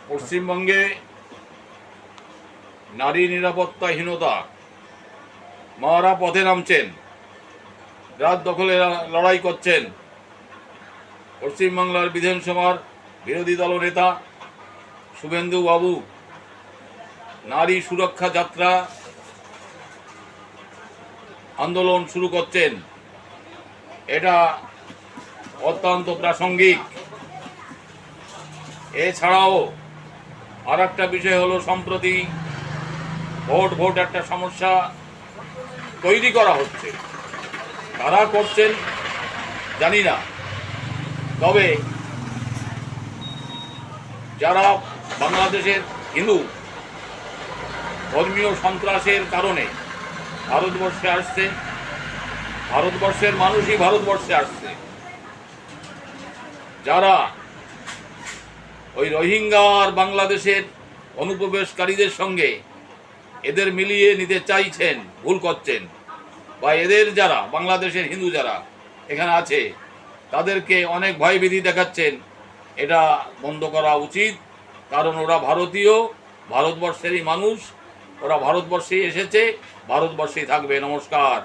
পশ্চিমবঙ্গে নারী নিরাপত্তাহীনতা, মারা পথে নামছেন, রাত দখলে লড়াই করছেন। পশ্চিমবাংলার বিধানসভার বিরোধী দল নেতা শুভেন্দু বাবু নারী সুরক্ষা যাত্রা আন্দোলন শুরু করছেন। এটা অত্যন্ত প্রাসঙ্গিক। এছাড়াও আর একটা বিষয় হলো, সম্প্রতি ভোট একটা সমস্যা তৈরি করা হচ্ছে। কারা করছেন জানি না, তবে যারা বাংলাদেশের হিন্দু ধর্মীয় সন্ত্রাসের কারণে ভারতবর্ষে আসছে, ভারতবর্ষের মানুষই ভারতবর্ষে আসছে, যারা ওই রোহিঙ্গা আর বাংলাদেশের অনুপ্রবেশকারীদের সঙ্গে এদের মিলিয়ে নিতে চাইছেন, ভুল করছেন। বা এদের যারা বাংলাদেশের হিন্দু যারা এখানে আছে তাদেরকে অনেক ভয়ভীতি দেখাচ্ছেন। এটা বন্ধ করা উচিত, কারণ ওরা ভারতীয়, ভারতবর্ষেরই মানুষ, ওরা ভারতবর্ষেই এসেছে, ভারতবর্ষেই থাকবে। নমস্কার।